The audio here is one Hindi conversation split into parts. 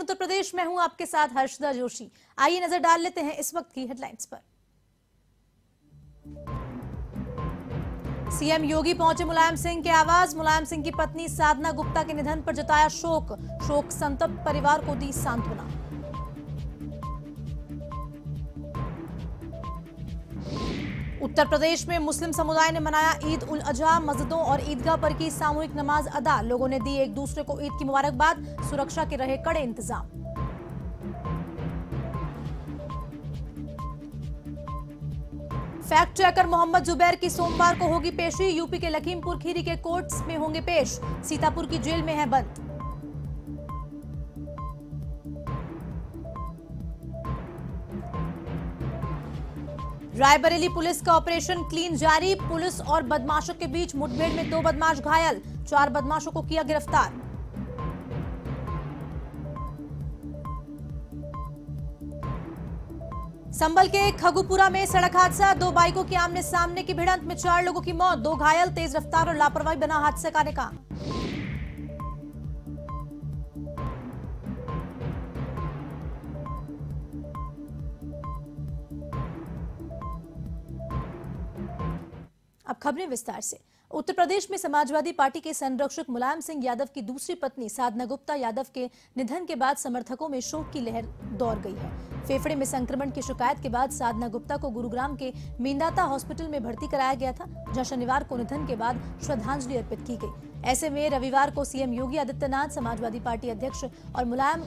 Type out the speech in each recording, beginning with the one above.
उत्तर प्रदेश में हूं आपके साथ हर्षदा जोशी। आइए नजर डाल लेते हैं इस वक्त की हेडलाइंस पर। सीएम योगी पहुंचे मुलायम सिंह के आवास। मुलायम सिंह की पत्नी साधना गुप्ता के निधन पर जताया शोक संतप्त परिवार को दी सांत्वना। उत्तर प्रदेश में मुस्लिम समुदाय ने मनाया ईद उल अजहा। मस्जिदों और ईदगाह पर की सामूहिक नमाज अदा। लोगों ने दी एक दूसरे को ईद की मुबारकबाद। सुरक्षा के रहे कड़े इंतजाम। फैक्ट चेकर मोहम्मद जुबैर की सोमवार को होगी पेशी। यूपी के लखीमपुर खीरी के कोर्ट्स में होंगे पेश। सीतापुर की जेल में है बंद। रायबरेली पुलिस का ऑपरेशन क्लीन जारी। पुलिस और बदमाशों के बीच मुठभेड़ में 2 बदमाश घायल। 4 बदमाशों को किया गिरफ्तार। संभल के खगुपुरा में सड़क हादसा। 2 बाइकों की आमने सामने की भिड़ंत में 4 लोगों की मौत, 2 घायल। तेज रफ्तार और लापरवाही बना हादसे का निकाम। अब खबरें विस्तार से। उत्तर प्रदेश में समाजवादी पार्टी के संरक्षक मुलायम सिंह यादव की दूसरी पत्नी साधना गुप्ता यादव के निधन के बाद समर्थकों में शोक की लहर दौड़ गई है। फेफड़े में संक्रमण की शिकायत के बाद साधना गुप्ता को गुरुग्राम के मेंदाता हॉस्पिटल में भर्ती कराया गया था, जहां शनिवार को निधन के बाद श्रद्धांजलि अर्पित की गई। ऐसे में रविवार को सीएम योगी आदित्यनाथ, समाजवादी पार्टी अध्यक्ष और मुलायम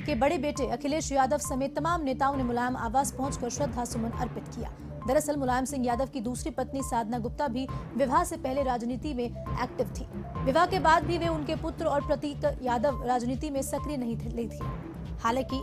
के बड़े बेटे अखिलेश यादव समेत तमाम नेताओं ने मुलायम आवास पहुंचकर श्रद्धा सुमन अर्पित किया। दरअसल मुलायम सिंह यादव की दूसरी पत्नी साधना गुप्ता भी विवाह से पहले राजनीति में एक्टिव थी। विवाह के बाद भी वे उनके पुत्र और प्रतीक यादव राजनीति में सक्रिय नहीं थी। हालांकि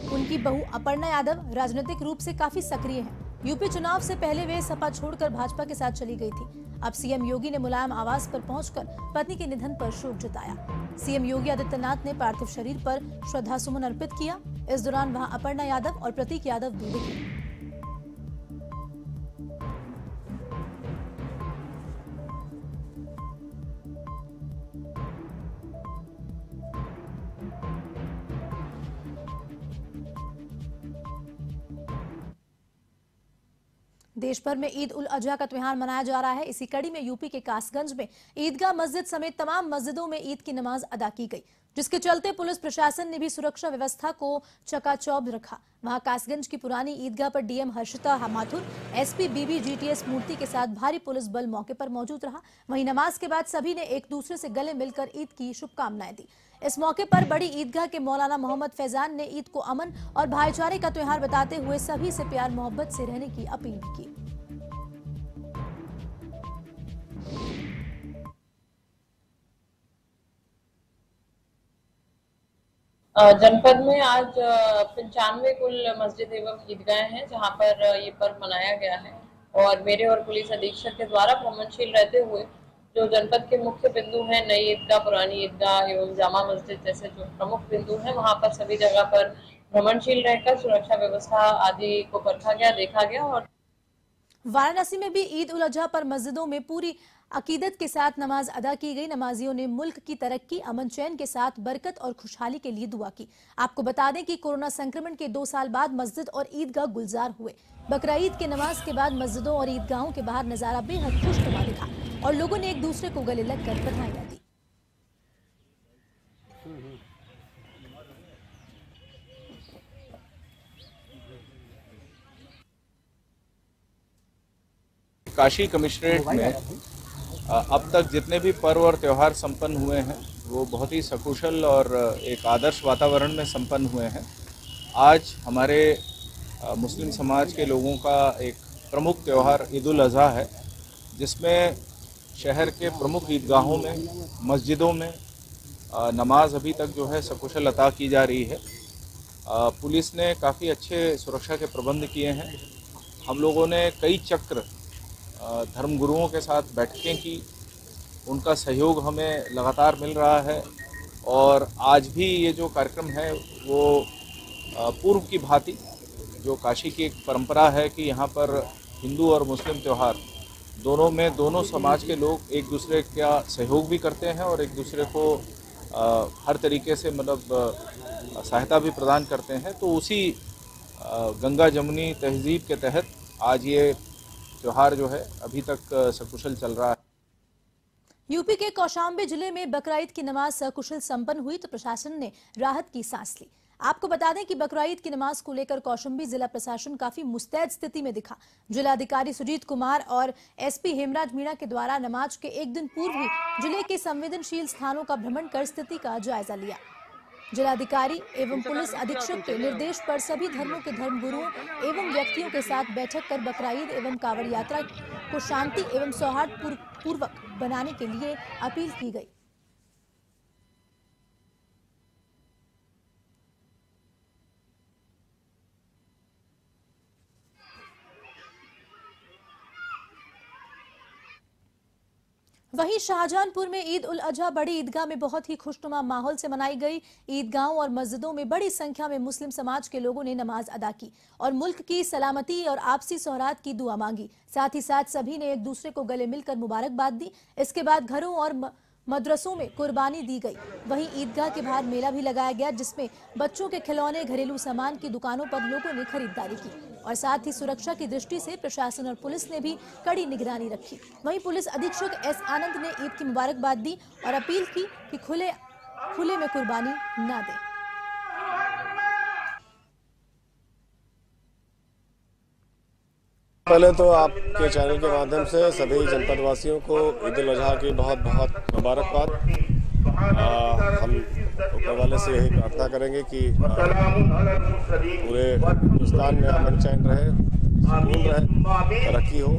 उनकी बहू अपर्णा यादव राजनीतिक रूप से काफी सक्रिय हैं। यूपी चुनाव से पहले वे सपा छोड़कर भाजपा के साथ चली गई थी। अब सीएम योगी ने मुलायम आवास पर पहुंचकर पत्नी के निधन पर शोक जताया। सीएम योगी आदित्यनाथ ने पार्थिव शरीर पर श्रद्धासुमन अर्पित किया। इस दौरान वहां अपर्णा यादव और प्रतीक यादव भी दिखे। देश भर में ईद उल अजहा का त्योहार मनाया जा रहा है। इसी कड़ी में यूपी के कासगंज में ईदगाह मस्जिद समेत तमाम मस्जिदों में ईद की नमाज अदा की गई, जिसके चलते पुलिस प्रशासन ने भी सुरक्षा व्यवस्था को चकाचौंध रखा। वहां कासगंज की पुरानी ईदगाह पर डीएम हर्षिता माथुर, एसपी बीबी जीटीएस मूर्ति के साथ भारी पुलिस बल मौके पर मौजूद रहा। वहीं नमाज के बाद सभी ने एक दूसरे से गले मिलकर ईद की शुभकामनाएं दी। इस मौके पर बड़ी ईदगाह के मौलाना मोहम्मद फैजान ने ईद को अमन और भाईचारे का त्योहार बताते हुए सभी से प्यार मोहब्बत से रहने की अपील भी की। जनपद में आज 95 कुल मस्जिद एवं ईदगाह हैं जहां पर ये पर्व मनाया गया है और मेरे और पुलिस अधीक्षक के द्वारा भ्रमणशील रहते हुए जो जनपद के मुख्य बिंदु हैं, नई ईदगाह, पुरानी ईदगाह एवं जामा मस्जिद जैसे जो प्रमुख बिंदु हैं, वहां पर सभी जगह पर भ्रमणशील रहकर सुरक्षा व्यवस्था आदि को परखा गया, देखा गया। और वाराणसी में भी ईद उल अजहा पर मस्जिदों में पूरी अकीदत के साथ नमाज अदा की गई। नमाजियों ने मुल्क की तरक्की, अमन चैन के साथ बरकत और खुशहाली के लिए दुआ की। आपको बता दें कि कोरोना संक्रमण के 2 साल बाद मस्जिद और ईदगाह गुलजार हुए। बकरा ईद के नमाज के बाद मस्जिदों और ईदगाहों के बाहर नजारा बेहद खुशनुमा दिखा और लोगों ने एक दूसरे को गले लगकर बधाइयां दी। काशी कमिश्नरेट में अब तक जितने भी पर्व और त्यौहार संपन्न हुए हैं वो बहुत ही सकुशल और एक आदर्श वातावरण में संपन्न हुए हैं। आज हमारे मुस्लिम समाज के लोगों का एक प्रमुख त्यौहार ईद उल अजहा है, जिसमें शहर के प्रमुख ईदगाहों में, मस्जिदों में नमाज अभी तक जो है सकुशल अता की जा रही है। पुलिस ने काफ़ी अच्छे सुरक्षा के प्रबंध किए हैं। हम लोगों ने कई चक्र धर्मगुरुओं के साथ बैठकें की, उनका सहयोग हमें लगातार मिल रहा है और आज भी ये जो कार्यक्रम है वो पूर्व की भांति जो काशी की एक परंपरा है कि यहाँ पर हिंदू और मुस्लिम त्यौहार दोनों में दोनों समाज के लोग एक दूसरे का सहयोग भी करते हैं और एक दूसरे को हर तरीके से मतलब सहायता भी प्रदान करते हैं। तो उसी गंगा जमुनी तहजीब के तहत आज ये त्यौहार जो है अभी तक सकुशल चल रहा है। यूपी के कौशाम्बी जिले में बकरीद की नमाज सकुशल संपन्न हुई तो प्रशासन ने राहत की सांस ली। आपको बता दें कि बकरीद की नमाज को लेकर कौशाम्बी जिला प्रशासन काफी मुस्तैद स्थिति में दिखा। जिलाधिकारी सुजीत कुमार और एसपी हेमराज मीणा के द्वारा नमाज के एक दिन पूर्व ही जिले के संवेदनशील स्थानों का भ्रमण कर स्थिति का जायजा लिया। जिलाधिकारी एवं पुलिस अधीक्षक के निर्देश पर सभी धर्मों के धर्मगुरुओं एवं व्यक्तियों के साथ बैठक कर बकरीद एवं कांवड़ यात्रा को शांति एवं सौहार्द पूर्वक बनाने के लिए अपील की गई। वहीं शाहजहांपुर में ईद उल अजहा बड़ी ईदगाह में बहुत ही खुशनुमा माहौल से मनाई गई। ईदगाहों और मस्जिदों में बड़ी संख्या में मुस्लिम समाज के लोगों ने नमाज अदा की और मुल्क की सलामती और आपसी सौहार्द की दुआ मांगी। साथ ही साथ सभी ने एक दूसरे को गले मिलकर मुबारकबाद दी। इसके बाद घरों और मदरसों में कुर्बानी दी गई। वहीं ईदगाह के बाहर मेला भी लगाया गया जिसमें बच्चों के खिलौने, घरेलू सामान की दुकानों पर लोगों ने खरीदारी की और साथ ही सुरक्षा की दृष्टि से प्रशासन और पुलिस ने भी कड़ी निगरानी रखी। वहीं पुलिस अधीक्षक एस आनंद ने ईद की मुबारकबाद दी और अपील की कि खुले में कुर्बानी न दें। पहले तो आपके चैनल के माध्यम से सभी जनपद वासियों को ईद उल अजहा की बहुत बहुत मुबारकबाद। हम ऊपर वाले से यही प्रार्थना करेंगे कि पूरे हिंदुस्तान में अमन चैन रहे, सुकून रहे, तरक्की हो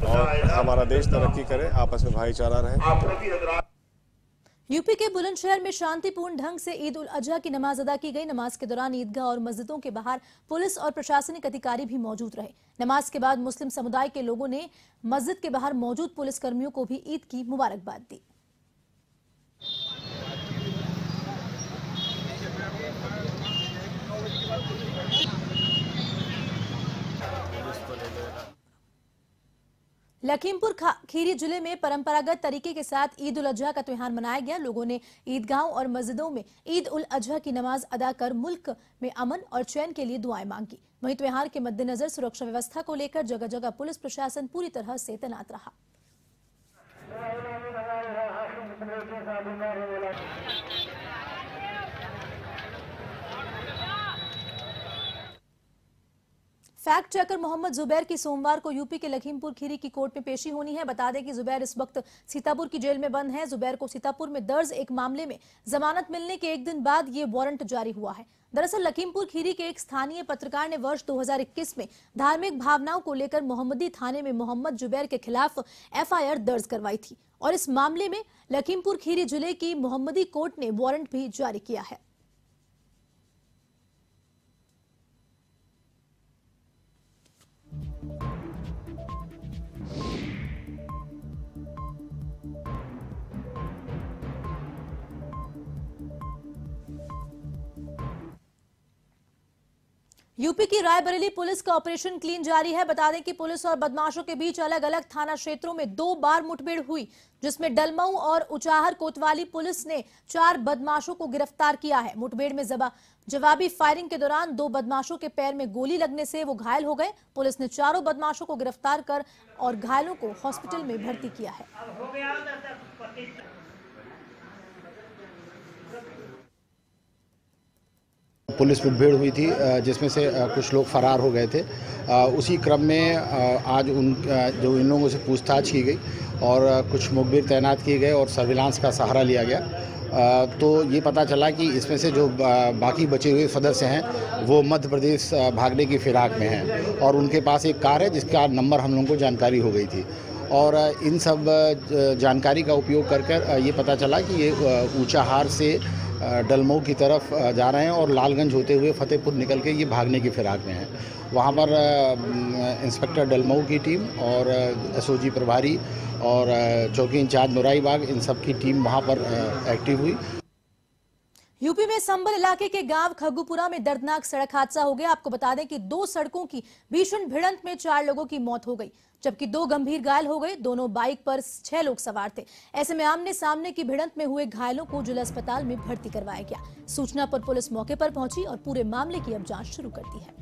और हमारा देश तरक्की करे, आपस में भाईचारा रहे। यूपी के बुलंदशहर में शांतिपूर्ण ढंग से ईद उल अजहा की नमाज अदा की गई। नमाज के दौरान ईदगाह और मस्जिदों के बाहर पुलिस और प्रशासनिक अधिकारी भी मौजूद रहे। नमाज के बाद मुस्लिम समुदाय के लोगों ने मस्जिद के बाहर मौजूद पुलिसकर्मियों को भी ईद की मुबारकबाद दी। लखीमपुर खीरी जिले में परंपरागत तरीके के साथ ईद उल अजहा का त्योहार मनाया गया। लोगों ने ईदगाहों और मस्जिदों में ईद उल अजहा की नमाज अदा कर मुल्क में अमन और चैन के लिए दुआएं मांगी। वहीं त्योहार के मद्देनजर सुरक्षा व्यवस्था को लेकर जगह जगह पुलिस प्रशासन पूरी तरह से तैनात रहा। फैक्ट चेकर मोहम्मद जुबैर की सोमवार को यूपी के लखीमपुर खीरी की कोर्ट में पेशी होनी है। बता दें कि जुबैर इस वक्त सीतापुर की जेल में बंद है। जुबैर को सीतापुर में दर्ज एक मामले में जमानत मिलने के एक दिन बाद ये वारंट जारी हुआ है। दरअसल लखीमपुर खीरी के एक स्थानीय पत्रकार ने वर्ष 2021 में धार्मिक भावनाओं को लेकर मोहम्मदी थाने में मोहम्मद जुबैर के खिलाफ एफआईआर दर्ज करवाई थी और इस मामले में लखीमपुर खीरी जिले की मोहम्मदी कोर्ट ने वारंट भी जारी किया है। यूपी की रायबरेली पुलिस का ऑपरेशन क्लीन जारी है। बता दें कि पुलिस और बदमाशों के बीच अलग अलग थाना क्षेत्रों में 2 बार मुठभेड़ हुई जिसमें डलमऊ और उचाहर कोतवाली पुलिस ने 4 बदमाशों को गिरफ्तार किया है। मुठभेड़ में जवाबी फायरिंग के दौरान 2 बदमाशों के पैर में गोली लगने से वो घायल हो गए। पुलिस ने चारों बदमाशों को गिरफ्तार कर और घायलों को हॉस्पिटल में भर्ती किया है। पुलिस मुठभेड़ हुई थी जिसमें से कुछ लोग फरार हो गए थे। उसी क्रम में आज इन लोगों से पूछताछ की गई और कुछ मुखबिर तैनात किए गए और सर्विलांस का सहारा लिया गया। तो ये पता चला कि इसमें से जो बाकी बचे हुए सदस्य हैं वो मध्य प्रदेश भागने की फिराक में हैं और उनके पास एक कार है जिसका नंबर हम लोगों को जानकारी हो गई थी और इन सब जानकारी का उपयोग कर ये पता चला कि ये ऊंचाहार से डलमऊ की तरफ जा रहे हैं और लालगंज होते हुए फतेहपुर निकल के ये भागने की फिराक में हैं। वहाँ पर इंस्पेक्टर डलमऊ की टीम और एसओजी प्रभारी और चौकी इंचार्ज नुराई बाग इन सब की टीम वहाँ पर एक्टिव हुई। यूपी में संभल इलाके के गांव खग्गूपुरा में दर्दनाक सड़क हादसा हो गया। आपको बता दें कि 2 सड़कों की भीषण भिड़ंत में 4 लोगों की मौत हो गई, जबकि 2 गंभीर घायल हो गए। दोनों बाइक पर 6 लोग सवार थे। ऐसे में आमने सामने की भिड़ंत में हुए घायलों को जिला अस्पताल में भर्ती करवाया गया। सूचना पर पुलिस मौके पर पहुंची और पूरे मामले की अब जांच शुरू कर दी है।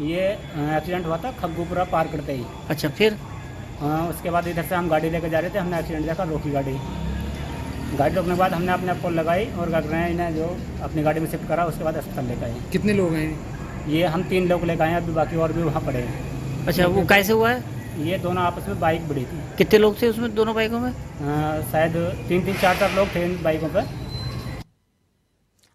ये एक्सीडेंट हुआ था खग्गूपुरा पार करते ही। अच्छा, फिर उसके बाद इधर से हम गाड़ी लेकर जा रहे थे, हमने एक्सीडेंट देखा, रोकी गाड़ी रोकने के बाद हमने अपने आप को लगाई और कर रहे हैं इन्हें जो अपनी गाड़ी में शिफ्ट करा। उसके बाद अस्पताल लेकर आए। कितने लोग हैं? ये हम 3 लोग लेकर आए, अभी बाकी और भी वहाँ पड़े हैं। अच्छा, वो कैसे हुआ है? ये दोनों आपस में बाइक बढ़ी थी। कितने लोग थे उसमें दोनों बाइकों में? शायद 3-3, 4-4 लोग थे इन बाइकों पर।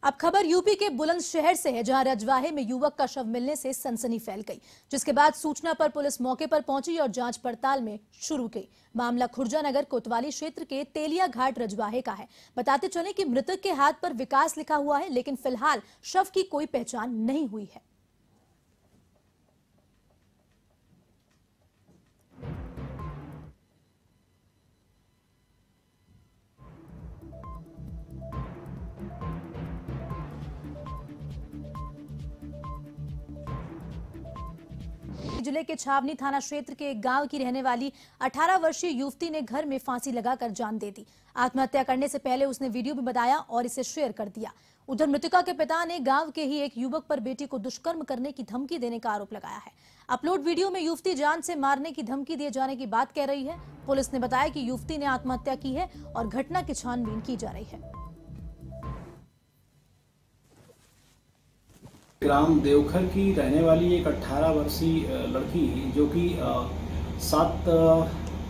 अब खबर यूपी के बुलंदशहर से है, जहां रजवाहे में युवक का शव मिलने से सनसनी फैल गई, जिसके बाद सूचना पर पुलिस मौके पर पहुंची और जांच पड़ताल में शुरू की। मामला खुर्जा नगर कोतवाली क्षेत्र के तेलिया घाट रजवाहे का है। बताते चले कि मृतक के हाथ पर विकास लिखा हुआ है, लेकिन फिलहाल शव की कोई पहचान नहीं हुई है। जिले के छावनी थाना क्षेत्र के एक गांव की रहने वाली 18 वर्षीय युवती ने घर में फांसी लगाकर जान दे दी। आत्महत्या करने से पहले उसने वीडियो भी बनाया और इसे शेयर कर दिया। उधर मृतका के पिता ने गांव के ही एक युवक पर बेटी को दुष्कर्म करने की धमकी देने का आरोप लगाया है। अपलोड वीडियो में युवती जान से मारने की धमकी दिए जाने की बात कह रही है। पुलिस ने बताया कि युवती ने आत्महत्या की है और घटना की छानबीन की जा रही है। ग्राम देवखर की रहने वाली एक 18 वर्षीय लड़की जो कि 7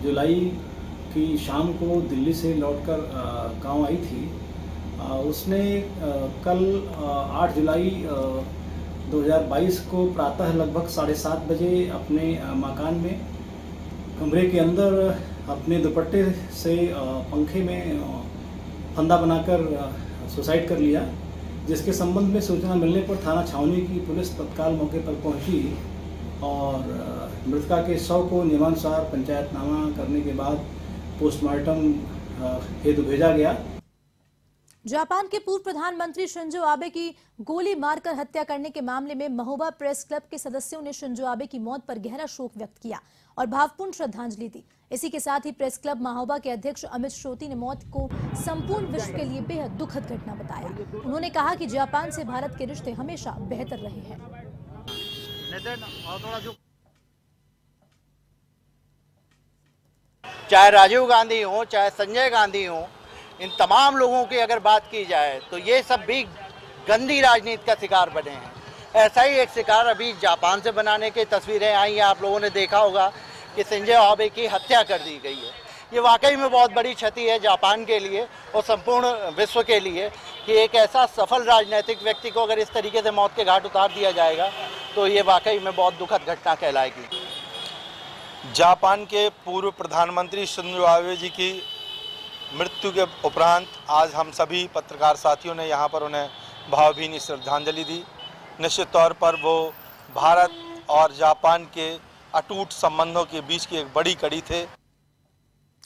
जुलाई की शाम को दिल्ली से लौटकर गांव आई थी, उसने कल 8 जुलाई 2022 को प्रातः लगभग 7:30 बजे अपने मकान में कमरे के अंदर अपने दुपट्टे से पंखे में फंदा बनाकर सुसाइड कर लिया, जिसके संबंध में सूचना मिलने पर थाना छावनी की पुलिस तत्काल मौके पर पहुंची और मृतका के शव को नियमानुसार पंचायतनामा करने के बाद पोस्टमार्टम हेतु भेजा गया। जापान के पूर्व प्रधानमंत्री शिंजो आबे की गोली मारकर हत्या करने के मामले में महोबा प्रेस क्लब के सदस्यों ने शिंजो आबे की मौत पर गहरा शोक व्यक्त किया और भावपूर्ण श्रद्धांजलि दी। इसी के साथ ही प्रेस क्लब महोबा के अध्यक्ष अमित श्रोती ने मौत को संपूर्ण विश्व के लिए बेहद दुखद घटना बताया। उन्होंने कहा कि जापान से भारत के रिश्ते हमेशा बेहतर रहे हैं। चाहे राजीव गांधी हो, चाहे संजय गांधी हो, इन तमाम लोगों की अगर बात की जाए तो ये सब भी गंदी राजनीति का शिकार बने हैं। ऐसा ही एक शिकार अभी जापान से बनाने की तस्वीरें आई हैं। आप लोगों ने देखा होगा कि शिंजो आबे की हत्या कर दी गई है। ये वाकई में बहुत बड़ी क्षति है जापान के लिए और संपूर्ण विश्व के लिए कि एक ऐसा सफल राजनीतिक व्यक्ति को अगर इस तरीके से मौत के घाट उतार दिया जाएगा तो ये वाकई में बहुत दुखद घटना कहलाएगी। जापान के पूर्व प्रधानमंत्री शिंजो आबे जी की मृत्यु के उपरांत आज हम सभी पत्रकार साथियों ने यहाँ पर उन्हें भावभीनी श्रद्धांजलि दी। निश्चित तौर पर वो भारत और जापान के अटूट संबंधों के बीच की एक बड़ी कड़ी थे।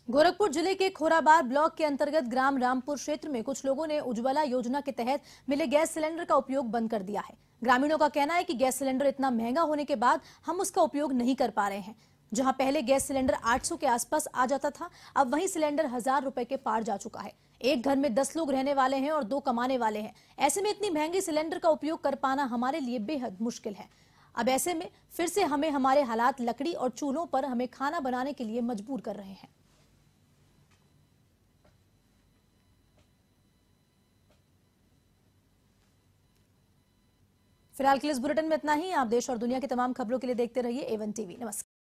गोरखपुर जिले के खोराबार ब्लॉक के अंतर्गत ग्राम रामपुर क्षेत्र में कुछ लोगों ने उज्ज्वला योजना के तहत मिले गैस सिलेंडर का उपयोग बंद कर दिया है। ग्रामीणों का कहना है कि गैस सिलेंडर इतना महंगा होने के बाद हम उसका उपयोग नहीं कर पा रहे हैं। जहां पहले गैस सिलेंडर 800 के आसपास आ जाता था, अब वही सिलेंडर 1000 रुपए के पार जा चुका है। एक घर में 10 लोग रहने वाले हैं और 2 कमाने वाले हैं। ऐसे में इतनी महंगी सिलेंडर का उपयोग कर पाना हमारे लिए बेहद मुश्किल है। अब ऐसे में फिर से हमें हमारे हालात लकड़ी और चूल्हों पर हमें खाना बनाने के लिए मजबूर कर रहे हैं। फिलहाल के लिए इस बुलेटिन में इतना ही। आप देश और दुनिया की तमाम खबरों के लिए देखते रहिए A1 TV। नमस्कार।